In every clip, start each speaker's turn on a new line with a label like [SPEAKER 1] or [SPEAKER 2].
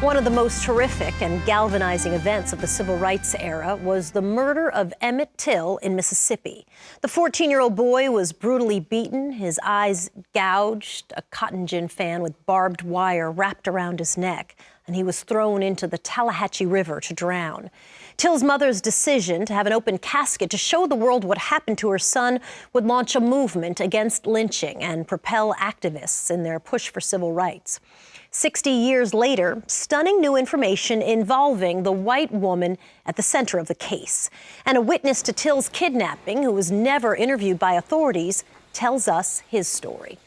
[SPEAKER 1] One of the most horrific and galvanizing events of the civil rights era was the murder of Emmett Till in Mississippi. The 14-year-old boy was brutally beaten, his eyes gouged, a cotton gin fan with barbed wire wrapped around his neck, and he was thrown into the Tallahatchie River to drown. Till's mother's decision to have an open casket to show the world what happened to her son would launch a movement against lynching and propel activists in their push for civil rights. 60 years later, stunning new information involving the white woman at the center of the case. And a witness to Till's kidnapping, who was never interviewed by authorities, tells us his story.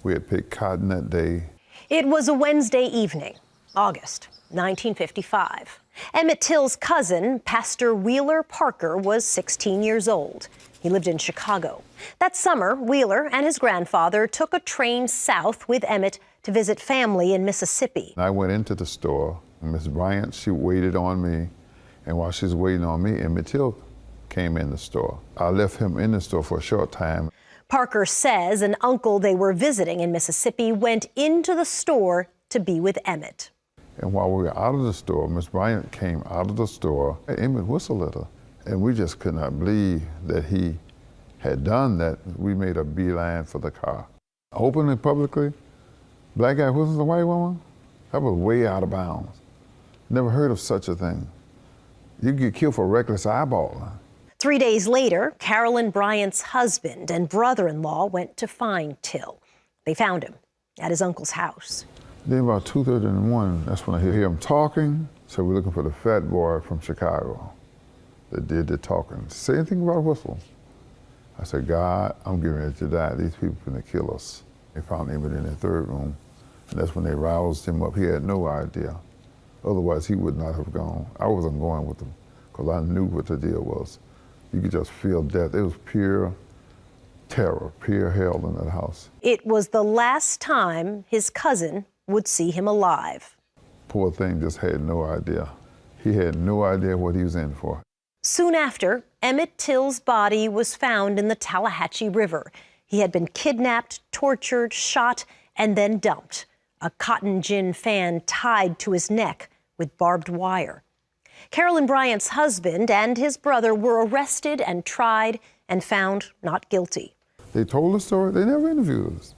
[SPEAKER 2] We had picked cotton that day.
[SPEAKER 1] It was a Wednesday evening, August 1955. Emmett Till's cousin, Pastor Wheeler Parker, was 16 years old. He lived in Chicago. That summer, Wheeler and his grandfather took a train south with Emmett to visit family in Mississippi.
[SPEAKER 2] I went into the store. Miss Bryant, she waited on me. And while she was waiting on me, Emmett Till came in the store. I left him in the store for a short time.
[SPEAKER 1] Parker says an uncle they were visiting in Mississippi went into the store to be with Emmett.
[SPEAKER 2] And while we were out of the store, Miss Bryant came out of the store. Emmett whistled at her. And we just could not believe that he had done that. We made a beeline for the car. Openly, publicly, black guy whistles a white woman? That was way out of bounds. Never heard of such a thing. You get killed for reckless eyeballing.
[SPEAKER 1] 3 days later, Carolyn Bryant's husband and brother-in-law went to find Till. They found him at his uncle's house.
[SPEAKER 2] Then about 2:30 in the morning, that's when I hear him talking. So we're looking for the fat boy from Chicago that did the talking. Say anything about a whistle. I said, God, I'm getting ready to die. These people are gonna kill us. They found Emmett in the third room, and that's when they roused him up. He had no idea. Otherwise, he would not have gone. I wasn't going with him, because I knew what the deal was. You could just feel death. It was pure terror, pure hell in that house.
[SPEAKER 1] It was the last time his cousin would see him alive.
[SPEAKER 2] Poor thing just had no idea. He had no idea what he was in for.
[SPEAKER 1] Soon after, Emmett Till's body was found in the Tallahatchie River. He had been kidnapped, tortured, shot, and then dumped. A cotton gin fan tied to his neck with barbed wire. Carolyn Bryant's husband and his brother were arrested and tried and found not guilty.
[SPEAKER 2] They told the story. They never interviewed us.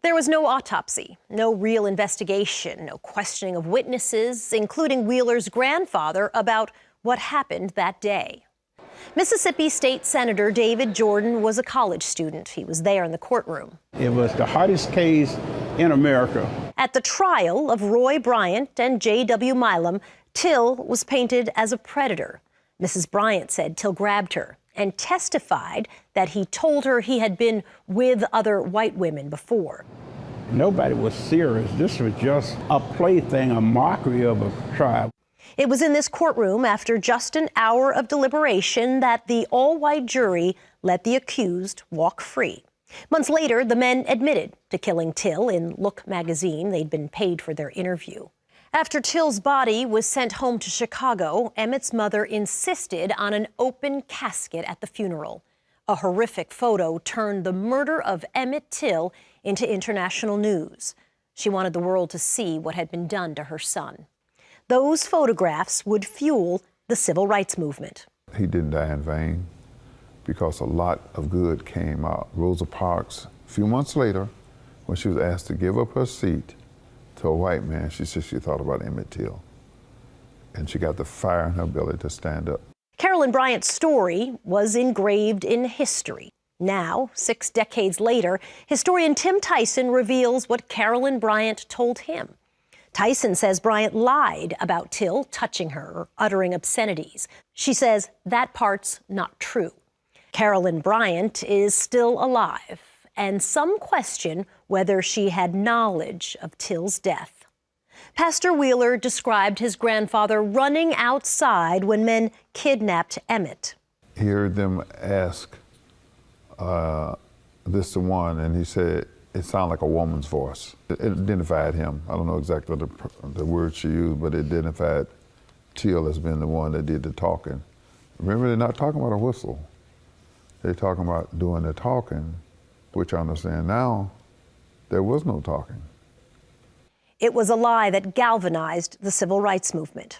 [SPEAKER 1] There was no autopsy, no real investigation, no questioning of witnesses, including Wheeler's grandfather, about what happened that day. Mississippi State Senator David Jordan was a college student. He was there in the courtroom.
[SPEAKER 3] It was the hardest case in America.
[SPEAKER 1] At the trial of Roy Bryant and J.W. Milam, Till was painted as a predator. Mrs. Bryant said Till grabbed her and testified that he told her he had been with other white women before.
[SPEAKER 3] Nobody was serious. This was just a plaything, a mockery of a trial.
[SPEAKER 1] It was in this courtroom, after just an hour of deliberation, that the all-white jury let the accused walk free. Months later, the men admitted to killing Till. In Look magazine, they'd been paid for their interview. After Till's body was sent home to Chicago, Emmett's mother insisted on an open casket at the funeral. A horrific photo turned the murder of Emmett Till into international news. She wanted the world to see what had been done to her son. Those photographs would fuel the civil rights movement.
[SPEAKER 2] He didn't die in vain, because a lot of good came out. Rosa Parks, a few months later, when she was asked to give up her seat to a white man, she said she thought about Emmett Till. And she got the fire in her belly to stand up.
[SPEAKER 1] Carolyn Bryant's story was engraved in history. Now, 6 decades later, historian Tim Tyson reveals what Carolyn Bryant told him. Tyson says Bryant lied about Till touching her or uttering obscenities. She says that part's not true. Carolyn Bryant is still alive, and some question whether she had knowledge of Till's death. Pastor Wheeler described his grandfather running outside when men kidnapped Emmett.
[SPEAKER 2] He heard them ask this to one, and he said, it sounded like a woman's voice. It identified him. I don't know exactly the word she used, but it identified Till as being the one that did the talking. Remember, they're not talking about a whistle. They're talking about doing the talking, which I understand now, there was no talking.
[SPEAKER 1] It was a lie that galvanized the civil rights movement.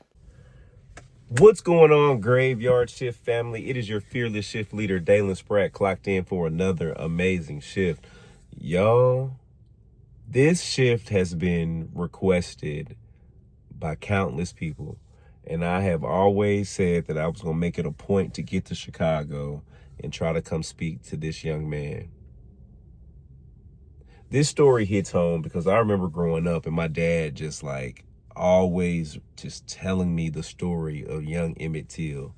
[SPEAKER 4] What's going on, Graveyard Shift family? It is your fearless shift leader, Dalen Spratt, clocked in for another amazing shift. Y'all, this shift has been requested by countless people, and I have always said that I was going to make it a point to get to Chicago and try to come speak to this young man. This story hits home because I remember growing up and my dad just like always just telling me the story of young Emmett Till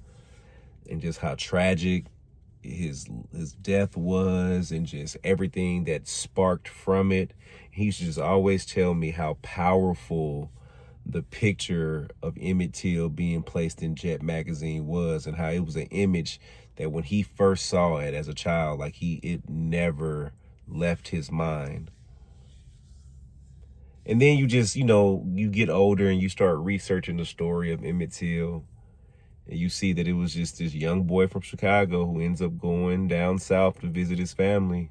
[SPEAKER 4] and just how tragic his death was and just everything that sparked from it. He used to just always tell me how powerful the picture of Emmett Till being placed in Jet magazine was, and how it was an image that when he first saw it as a child, like it never left his mind. And then you just, you get older and you start researching the story of Emmett Till, and you see that it was just this young boy from Chicago who ends up going down south to visit his family.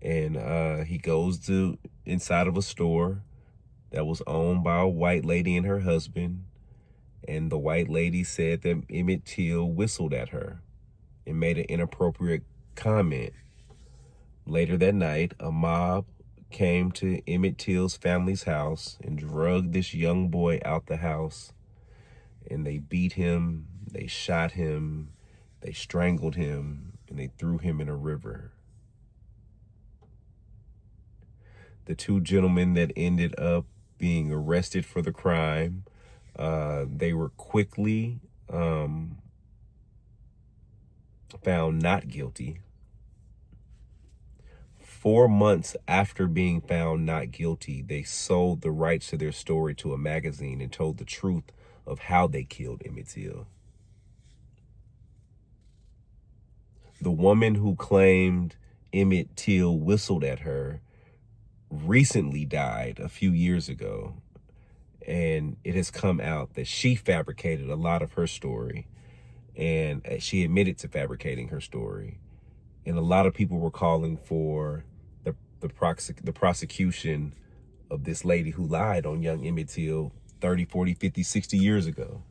[SPEAKER 4] And he goes to inside of a store that was owned by a white lady and her husband. And the white lady said that Emmett Till whistled at her and made an inappropriate comment. Later that night, a mob came to Emmett Till's family's house and drugged this young boy out the house. And they beat him, they shot him, they strangled him, and they threw him in a river. The two gentlemen that ended up being arrested for the crime, they were quickly found not guilty. 4 months after being found not guilty, they sold the rights to their story to a magazine and told the truth of how they killed Emmett Till. The woman who claimed Emmett Till whistled at her recently died a few years ago, and it has come out that she fabricated a lot of her story, and she admitted to fabricating her story. And a lot of people were calling for the prosecution of this lady who lied on young Emmett Till 30, 40, 50, 60 years ago.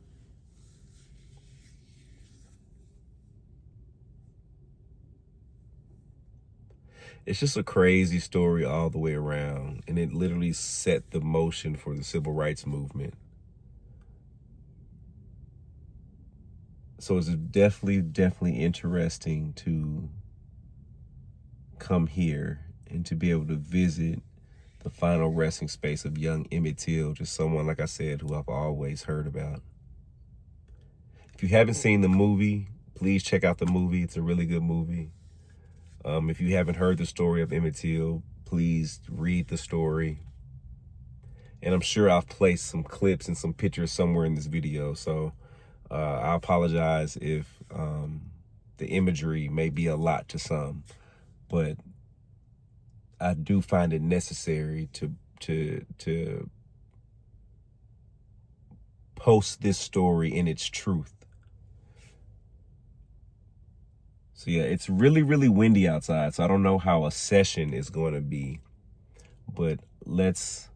[SPEAKER 4] It's just a crazy story all the way around, and it literally set the motion for the civil rights movement. So it's definitely interesting to come here and to be able to visit the final resting space of young Emmett Till, just someone, like I said, who I've always heard about. If you haven't seen the movie, please check out the movie. It's a really good movie. If you haven't heard the story of Emmett Till, please read the story. And I'm sure I've placed some clips and some pictures somewhere in this video, so I apologize if the imagery may be a lot to some, but I do find it necessary to post this story in its truth. So yeah, it's really windy outside, so I don't know how a session is going to be, but let's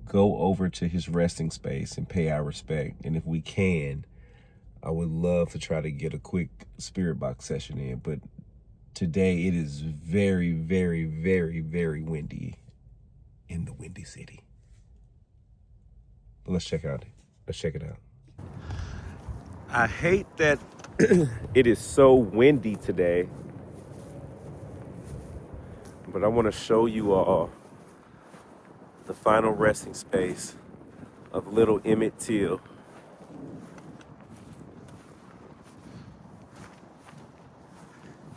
[SPEAKER 4] go over to his resting space and pay our respect. And if we can, I would love to try to get a quick spirit box session in, but today it is very windy in the Windy City. But let's check it out. I hate that it is so windy today, but I want to show you all the final resting space of little Emmett Till.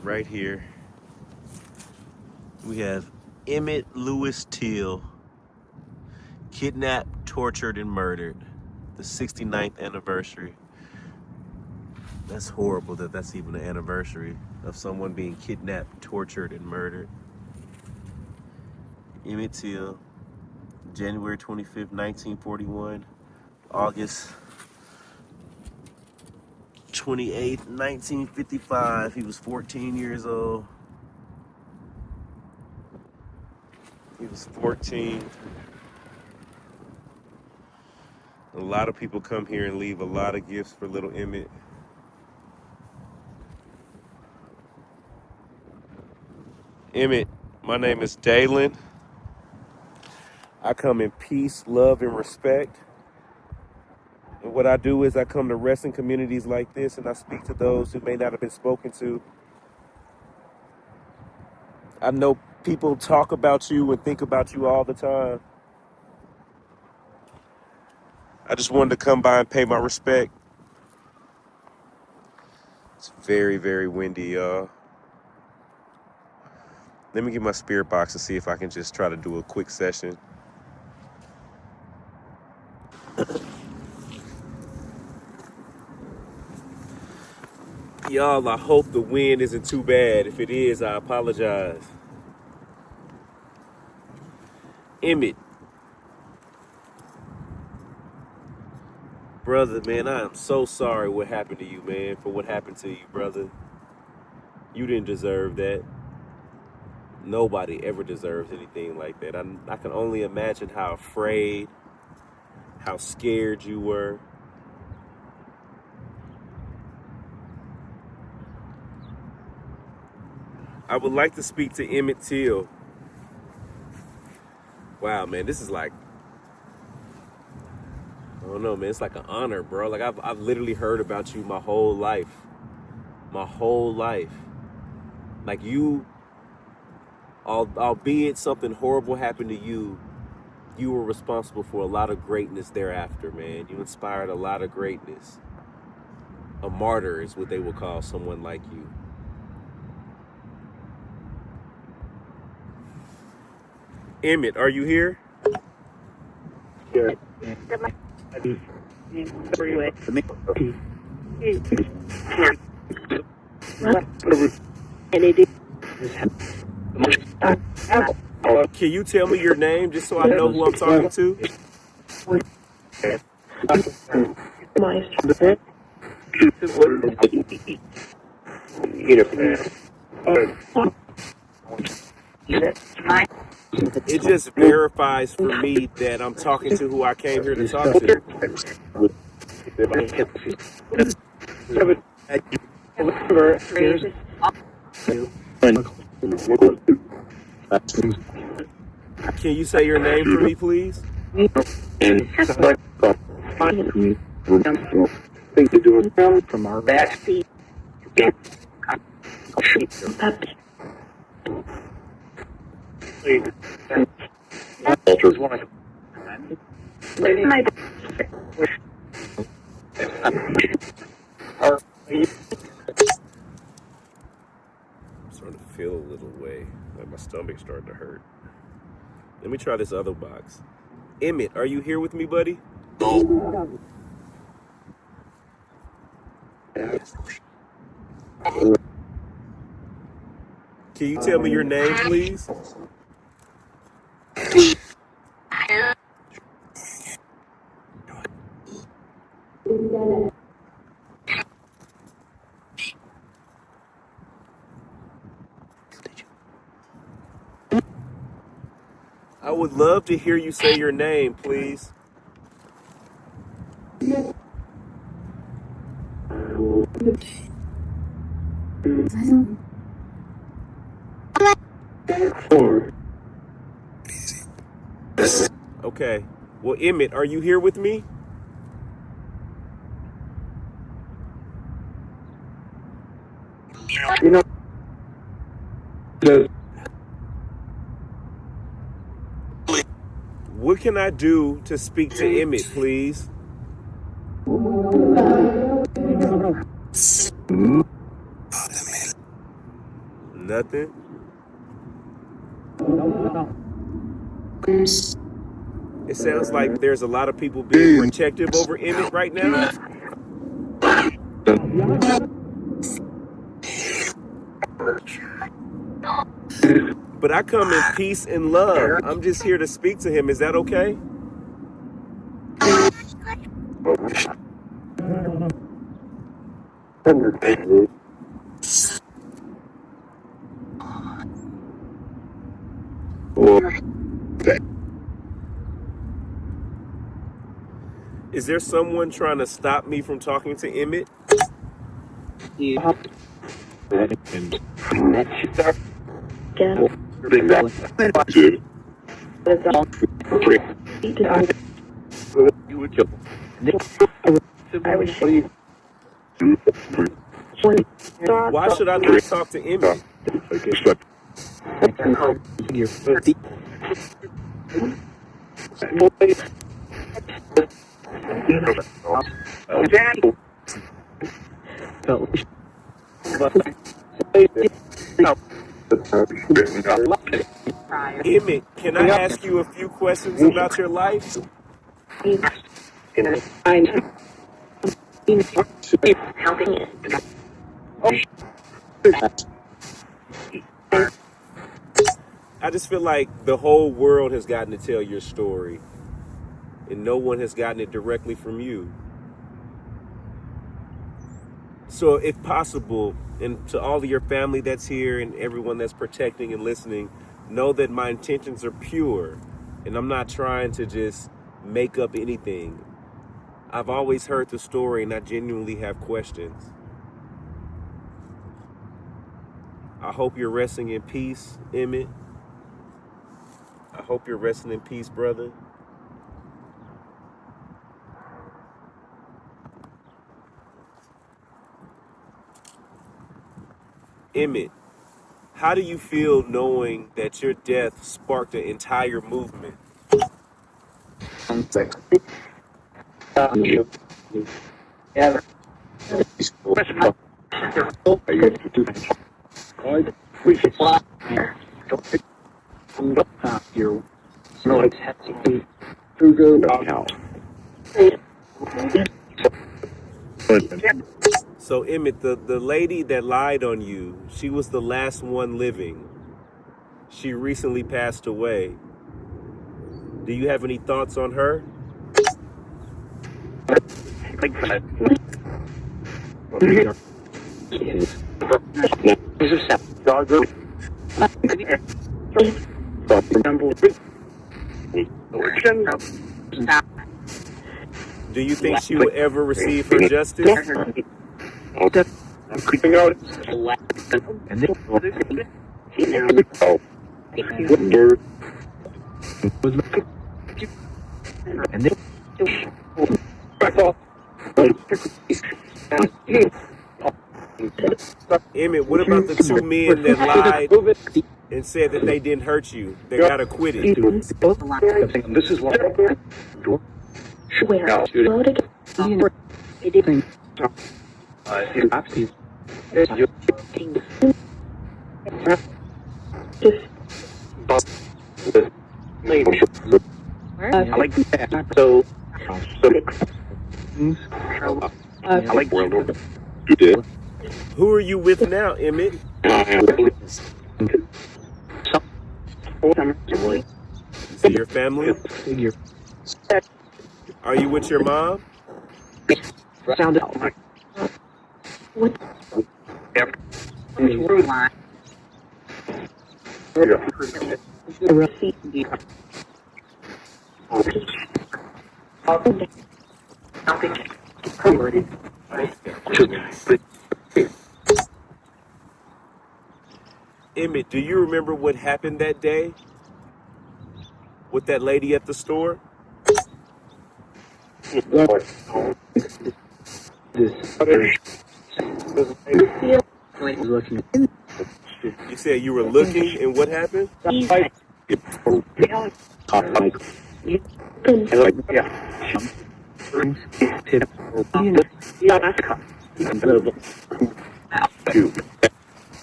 [SPEAKER 4] Right here, we have Emmett Lewis Till, kidnapped, tortured, and murdered, the 69th anniversary. That's horrible that that's even an anniversary of someone being kidnapped, tortured, and murdered. Emmett Till, January 25th, 1941, August 28th, 1955. He was 14 years old. He was 14. A lot of people come here and leave a lot of gifts for little Emmett. Emmett, my name is Dalen. I come in peace, love, and respect. And what I do is I come to wrestling communities like this and I speak to those who may not have been spoken to. I know people talk about you and think about you all the time. I just wanted to come by and pay my respect. It's very, very windy, y'all. Let me get my spirit box and see if I can just try to do a quick session. Y'all, I hope the wind isn't too bad. If it is, I apologize. Emmett, brother, man, I am so sorry what happened to you, man, for what happened to you, brother. You didn't deserve that. Nobody ever deserves anything like that. I can only imagine how afraid, how scared you were. I would like to speak to Emmett Till. Wow, man, this is like, I don't know, man, it's like an honor, bro. Like I've literally heard about you my whole life. My whole life. Like you, albeit something horrible happened to you, you were responsible for a lot of greatness thereafter, man. You inspired a lot of greatness. A martyr is what they will call someone like you. Emmett, are you here? Can you tell me your name just so I know who I'm talking to? It just verifies for me that I'm talking to who I came here to talk to. Can you say your name for me, please?
[SPEAKER 5] From our backseat.
[SPEAKER 4] I'm starting to feel a little way, like my stomach's starting to hurt. Let me try this other box. Emmett, are you here with me, buddy? Can you tell me your name, please? I would love to hear you say your name, please. Okay. Well, Emmett, are you here with me? What can I do to speak to Emmett, please? Nothing? It sounds like there's a lot of people being protective over Emmett right now. But I come in peace and love. I'm just here to speak to him. Is that okay? Is there someone trying to stop me from talking to Emmett? Why should I not talk to Emmett? Emmett, can I ask you a few questions about your life? I just feel like the whole world has gotten to tell your story, and no one has gotten it directly from you. So if possible, and to all of your family that's here and everyone that's protecting and listening, know that my intentions are pure, and I'm not trying to just make up anything. I've always heard the story, and I genuinely have questions. I hope you're resting in peace, Emmett. I hope you're resting in peace, brother. Emmett, how do you feel knowing that your death sparked an entire movement? So Emmett, the lady that lied on you, she was the last one living. She recently passed away. Do you have any thoughts on her? Do you think she will ever receive her justice? Emmett, what about the two men that lied and said that they didn't hurt you? They got acquitted.
[SPEAKER 5] This is what I like that. So I like world. You did.
[SPEAKER 4] Who are you with now, Emmett? Is it your family? Are you with your mom? Emmett, do you remember what happened that day with that lady at the store? You said you were looking, and what happened?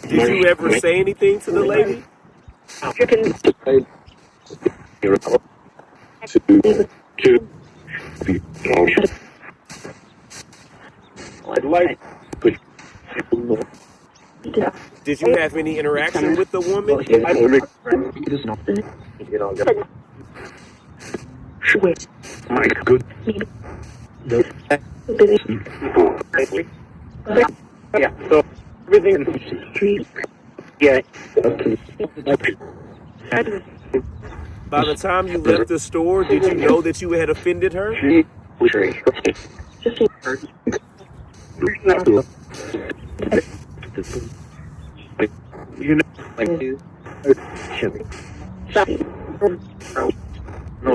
[SPEAKER 4] Did you ever say anything to the lady? Did you have any interaction with the woman?
[SPEAKER 5] Yeah, so everything in the street. Yeah.
[SPEAKER 4] By the time you left the store, did you know that you had offended her?
[SPEAKER 5] You know, like you. No,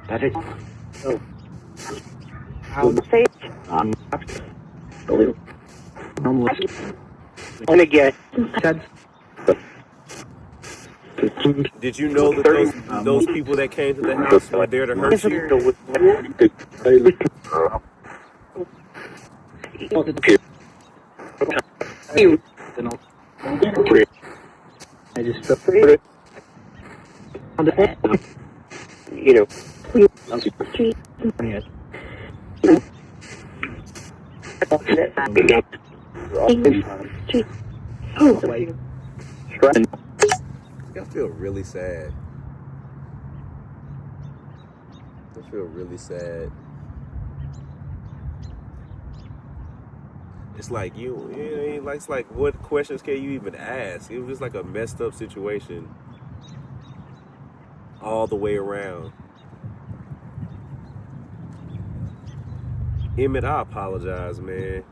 [SPEAKER 5] that is so. How say and again said.
[SPEAKER 4] Did you know that those people that came to the house were there to hurt you?
[SPEAKER 5] I just feel it. You know,
[SPEAKER 4] I feel really sad. I feel really sad. It's like it's like what questions can you even ask? It was just like a messed up situation all the way around. Emmett, I apologize, man.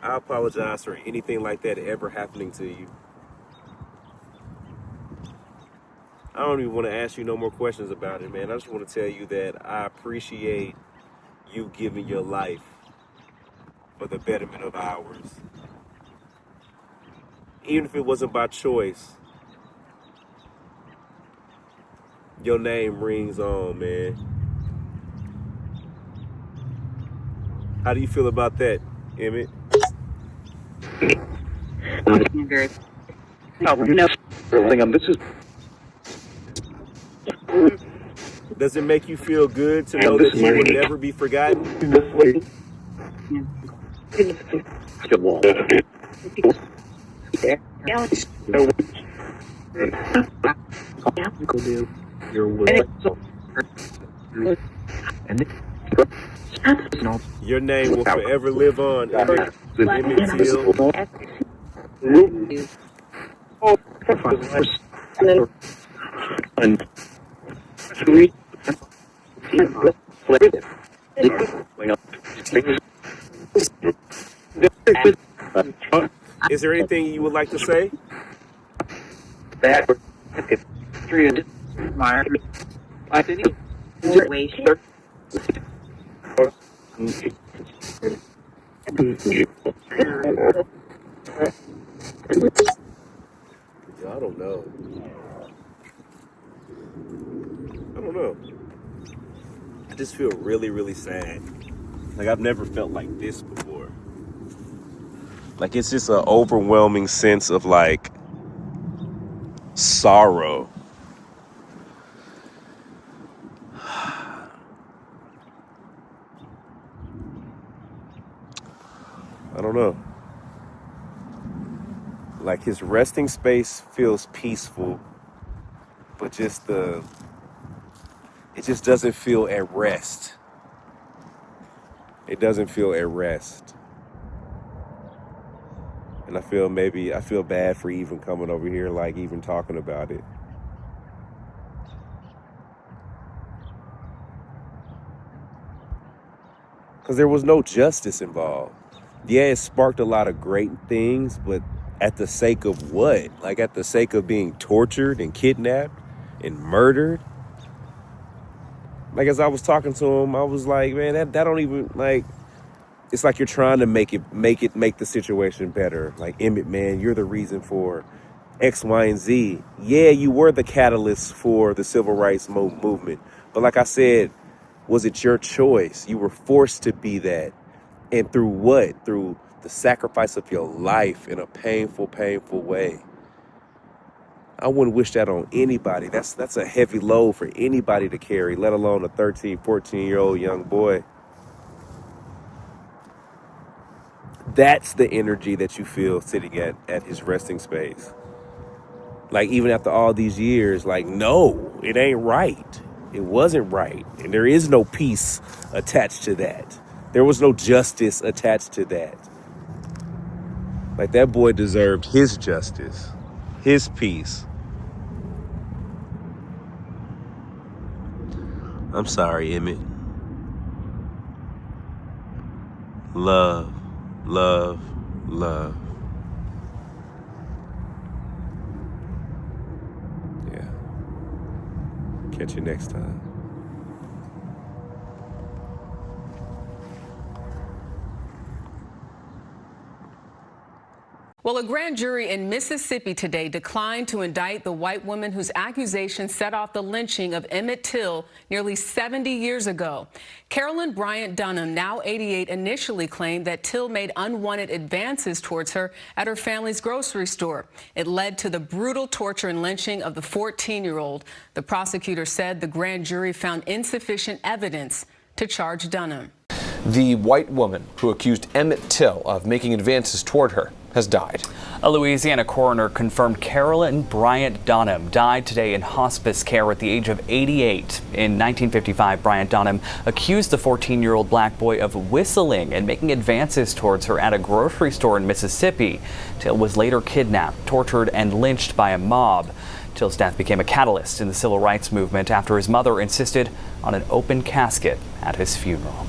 [SPEAKER 4] I apologize for anything like that ever happening to you. I don't even want to ask you no more questions about it, man. I just want to tell you that I appreciate you giving your life for the betterment of ours. Even if it wasn't by choice, your name rings on, man. How do you feel about that, Emmett? Does it make you feel good to know that you will never be forgotten? Your name will forever live on, Emmett Till. Is there anything you would like to say? I don't know. I don't know. I just feel really, really sad. Like I've never felt like this before. Like it's just an overwhelming sense of like sorrow. I don't know. Like his resting space feels peaceful, but it just doesn't feel at rest. It doesn't feel at rest. And I feel bad for even coming over here, like even talking about it. Because there was no justice involved. Yeah, it sparked a lot of great things, but at the sake of what? Like at the sake of being tortured and kidnapped and murdered? Like as I was talking to him, I was like, man, that don't even like, it's like you're trying to make the situation better. Like, Emmett, man, you're the reason for X, Y, and Z. Yeah, you were the catalyst for the civil rights movement. But like I said, was it your choice? You were forced to be that. And through what? Through the sacrifice of your life in a painful, painful way. I wouldn't wish that on anybody. That's a heavy load for anybody to carry, let alone a 13, 14-year-old young boy. That's the energy that you feel sitting at his resting space. Like, even after all these years, like, no, it ain't right. It wasn't right. And there is no peace attached to that. There was no justice attached to that. Like, that boy deserved his justice, his peace, I'm sorry, Emmett. Love, love, love. Yeah. Catch you next time.
[SPEAKER 6] Well, a grand jury in Mississippi today declined to indict the white woman whose accusations set off the lynching of Emmett Till nearly 70 years ago. Carolyn Bryant, now 88, initially claimed that Till made unwanted advances towards her at her family's grocery store. It led to the brutal torture and lynching of the 14-year-old. The prosecutor said the grand jury found insufficient evidence to charge Dunham.
[SPEAKER 7] The white woman who accused Emmett Till of making advances toward her has died.
[SPEAKER 8] A Louisiana coroner confirmed Carolyn Bryant Dunham died today in hospice care at the age of 88. In 1955, Bryant Dunham accused the 14-year-old black boy of whistling and making advances towards her at a grocery store in Mississippi. Till was later kidnapped, tortured, and lynched by a mob. Till's death became a catalyst in the civil rights movement after his mother insisted on an open casket at his funeral.